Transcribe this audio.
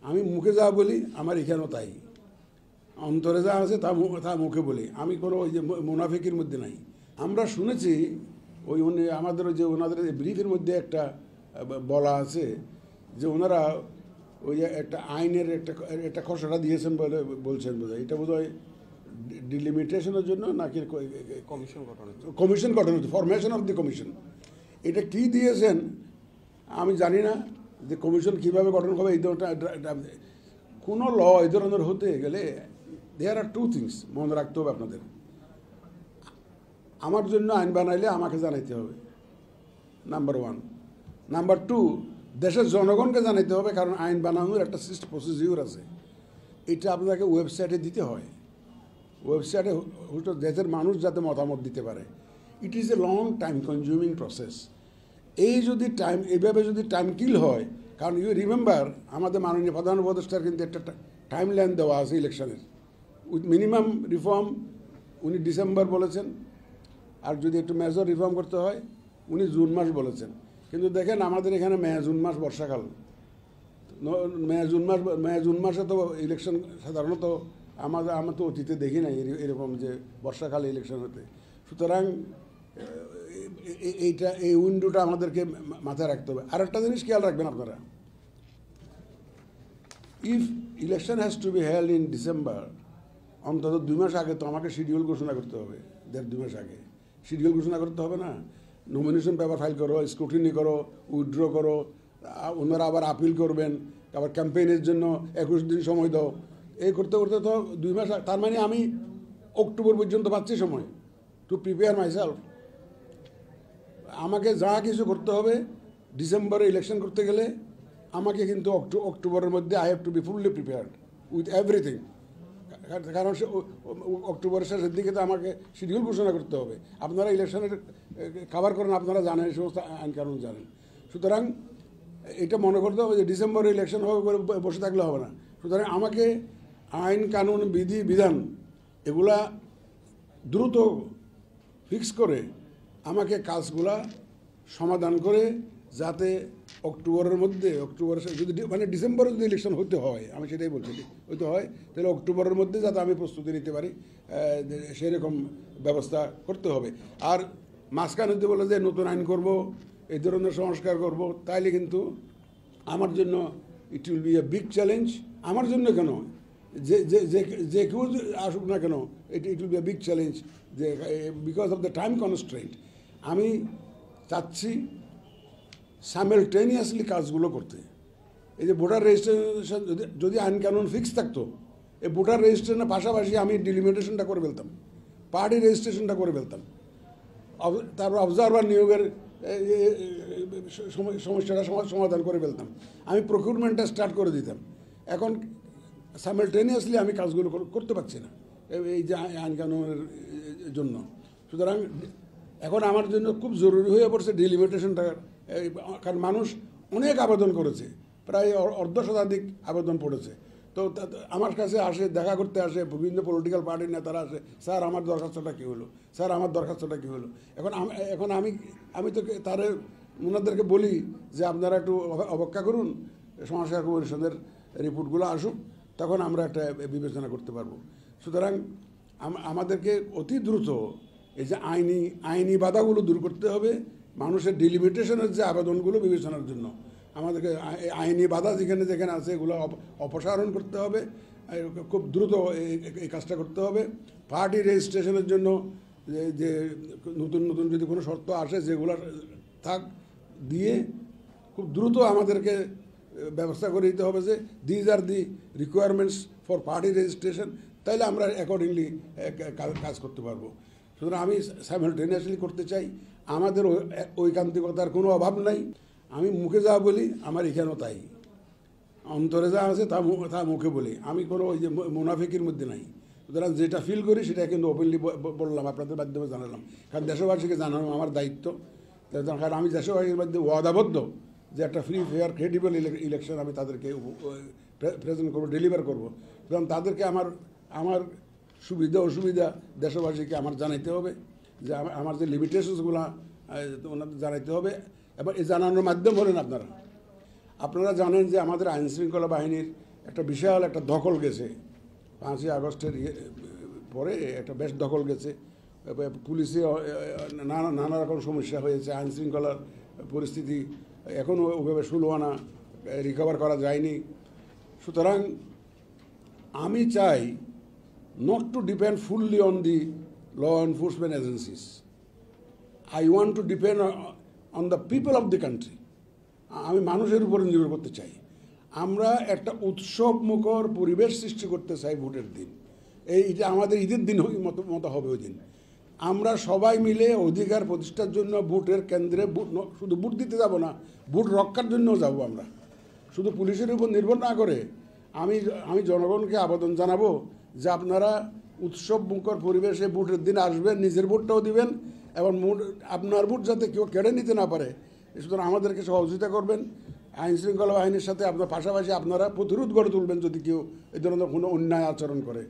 আমি মুখে যা বলি আমার এখানেও তাই, অন্তরে যা আছে তা মুখে বলি, আমি কোনো ওই যে মুনাফিকের মধ্যে নাই। আমরা শুনেছি ওই উনি আমাদের যে ওনাদের ব্রিফের মধ্যে একটা বলা আছে যে ওনারা ওই যে একটা আইনের একটা খসড়া দিয়েছেন বলে বলছেন বোধহয়, এটা বোধহয় ডিলিমিটেশনের জন্য নাকি কমিশন গঠনের ফরমেশন অফ দি কমিশন, এটা কি দিয়েছেন আমি জানি না যে কমিশন কীভাবে গঠন হবে। এই ধরনের কোনো ল এই ধরনের হতে গেলে দেয়ার আর টু থিংস মনে রাখতে হবে আপনাদের। আমার জন্য আইন বানাইলে আমাকে জানাইতে হবে, নাম্বার ওয়ান। নাম্বার টু, দেশের জনগণকে জানাইতে হবে, কারণ আইন বানানোর একটা প্রসিডিউর আছে, এটা আপনাকে ওয়েবসাইটে দিতে হয়। ওয়েবসাইটে দেশের মানুষ যাতে মতামত দিতে পারে। It is a long time consuming process. এই যদি এইভাবে যদি টাইম কিল হয়, কারণ ইউ রিমেম্বার আমাদের মাননীয় প্রধান উপদেষ্টার কিন্তু একটা টাইম লাইন দেওয়া আছে ইলেকশনের, উইথ মিনিমাম রিফর্ম উনি ডিসেম্বর বলেছেন, আর যদি একটু মেজর রিফর্ম করতে হয় উনি জুন মাস বলেছেন। কিন্তু দেখেন আমাদের এখানে মে জুন মাস বর্ষাকাল, মে জুন মাসে তো ইলেকশন সাধারণত আমরা তো অতীতে দেখি নাই এরকম যে বর্ষাকালে ইলেকশন হতে। সুতরাং এই উইন্ডোটা আমাদেরকে মাথায় রাখতে হবে। আর একটা জিনিস খেয়াল রাখবেন আপনারা, if election has to be held in December, অন্তত 2 মাস আগে তো আমাকে শিডিউল ঘোষণা করতে হবে, 1.5-2 মাস আগে শিডিউল ঘোষণা করতে হবে না? নমিনেশন পেপার ফাইল করো, স্ক্রুটিনি করো, উইথড্র করো, ওনারা আবার আপিল করবেন, আবার ক্যাম্পেইনের জন্য 21 দিন সময় দাও, এই করতে করতে তো 2 মাস। তার মানে আমি অক্টোবর পর্যন্ত পাচ্ছি সময় টু প্রিপেয়ার মাইসেলফ। আমাকে যা কিছু করতে হবে ডিসেম্বরে ইলেকশন করতে গেলে আমাকে কিন্তু অক্টোবরের মধ্যে I have to be fully prepared with everything. কারণ অক্টোবরের শেষের দিকে তো আমাকে শিডিউল ঘোষণা করতে হবে। আপনারা ইলেকশনের কভার করেন, আপনারা জানেন, এই সমস্ত আইন কানুন জানেন। সুতরাং এটা মনে করতে হবে যে ডিসেম্বরে ইলেকশন হবে করে বসে থাকলে হবে না। সুতরাং আমাকে আইন কানুন বিধি বিধান এগুলা দ্রুত ফিক্স করে আমাকে কাজগুলা সমাধান করে, যাতে অক্টোবরের মধ্যে, অক্টোবরের যদি মানে ডিসেম্বরে যদি ইলেকশন হতে হয়, আমি সেটাই বলছি, হইতে হয় তাহলে অক্টোবরের মধ্যে যাতে আমি প্রস্তুতি নিতে পারি সেরকম ব্যবস্থা করতে হবে। আর মাঝখানে যদি বলে যে নতুন আইন করব, এই ধরনের সংস্কার করব, তাইলে কিন্তু আমার জন্য it will be a big challenge. আমার জন্য কেন, যে কেউ আসুক না কেন, it will be a big challenge, যে because of the time constraint. আমি চাচ্ছি সাইমালটেনিয়াসলি কাজগুলো করতে। এই যে ভোটার রেজিস্ট্রেশন যদি আইন কানুন ফিক্স থাকতো, এই ভোটার রেজিস্ট্রেশনের পাশাপাশি আমি ডিলিমিটেশনটা করে ফেলতাম, পার্টি রেজিস্ট্রেশনটা করে ফেলতাম, তারপর অবজারভার নিয়োগের সমস্যাটা সমাধান করে ফেলতাম, আমি প্রকিউরমেন্টটা স্টার্ট করে দিতাম। এখন সাইমালটেনিয়াসলি আমি কাজগুলো করতে পারছি না এই যে আইন কানুনের জন্য। সুতরাং এখন আমার জন্য খুব জরুরি হয়ে পড়ছে ডিলিমিটেশনটা, কারণ মানুষ অনেক আবেদন করেছে, প্রায় 1/2 শতাধিক আবেদন পড়েছে। তো আমার কাছে আসে, দেখা করতে আসে, বিভিন্ন পলিটিক্যাল পার্টির নেতারা আসে, স্যার আমার দরখাস্তটা কী হলো, স্যার আমার দরখাস্তটা কী হলো। এখন আমি তো ওনাদেরকে বলি যে আপনারা একটু অপেক্ষা করুন, সংস্কার কমিশনের রিপোর্টগুলো আসুক, তখন আমরা একটা বিবেচনা করতে পারবো। সুতরাং আমাদেরকে অতি দ্রুত এই যে আইনি বাধাগুলো দূর করতে হবে, মানুষের ডিলিমিটেশনের যে আবেদনগুলো বিবেচনার জন্য আমাদেরকে আইনি বাধা যেখানে যেখানে আছে এগুলো অপসারণ করতে হবে, খুব দ্রুত এই কাজটা করতে হবে। পার্টি রেজিস্ট্রেশনের জন্য যে নতুন নতুন যদি কোনো শর্ত আসে যেগুলো থাক দিয়ে খুব দ্রুত আমাদেরকে ব্যবস্থা করে দিতে হবে যে these are the requirements for party registration, তাইলে আমরা অ্যাকর্ডিংলি কাজ করতে পারবো। সুতরাং আমি সাইমালটেনিয়াসলি করতে চাই, আমাদের ঐকান্তিকতার কোনো অভাব নাই। আমি মুখে যা বলি আমার এখানেও তাই, অন্তরে যা আছে তা মুখে বলি, আমি কোনো ওই যে মুনাফিকের মধ্যে নাই। সুতরাং যেটা ফিল করি সেটা কিন্তু ওপেনলি বললাম, আপনাদের মাধ্যমে জানালাম, কারণ দেশবাসীকে জানানো আমার দায়িত্ব। কারণ আমি দেশবাসীর মধ্যে ওয়াদাবদ্ধ যে একটা ফ্রি ফেয়ার ক্রেডিবল ইলেকশন আমি তাদেরকে প্রেজেন্ট করবো, ডেলিভার করবো। সুতরাং তাদেরকে আমার সুবিধা অসুবিধা দেশবাসীকে আমার জানাইতে হবে, যে আমার যে লিমিটেশনসগুলো ওনাদের জানাইতে হবে। এবং এই জানানোর মাধ্যম হলেন আপনারা জানেন যে আমাদের আইনশৃঙ্খলা বাহিনীর একটা বিশাল একটা দখল গেছে 5ই আগস্টের পরে একটা বেশ দখল গেছে, পুলিশে নানা রকম সমস্যা হয়েছে, আইন শৃঙ্খলার পরিস্থিতি এখনও ওভাবে সুলওয়ানা রিকভার করা যায়নি। সুতরাং আমি চাই not to depend fully on the law enforcement agencies. I want to depend on the people of the country. আমি মানুষের উপর নির্ভর করতে চাই। আমরা একটা উৎসব মুখর পরিবেশ সৃষ্টি করতে চাই ভোটের দিন। এইটা আমাদের ঈদের দিন মতো হবে ওই দিন। আমরা সবাই মিলে অধিকার প্রতিষ্ঠার জন্য ভোটের কেন্দ্রে শুধু ভোট দিতে যাব না, ভোট রক্ষার জন্যও যাব। আমরা শুধু পুলিশের উপর নির্ভর না করে আমি জনগণকে আবেদন জানাবো যে আপনারা উৎসব মুখর পরিবেশে ভোটের দিন আসবেন, নিজের ভোটটাও দিবেন এবং আপনার ভোট যাতে কেউ কেড়ে নিতে না পারে, সুতরাং আমাদেরকে সহযোগিতা করবেন। আইন শৃঙ্খলা বাহিনীর সাথে আপনার পাশাপাশি আপনারা প্রতিরোধ গড়ে তুলবেন যদি কেউ এই ধরনের কোনো অন্যায় আচরণ করে।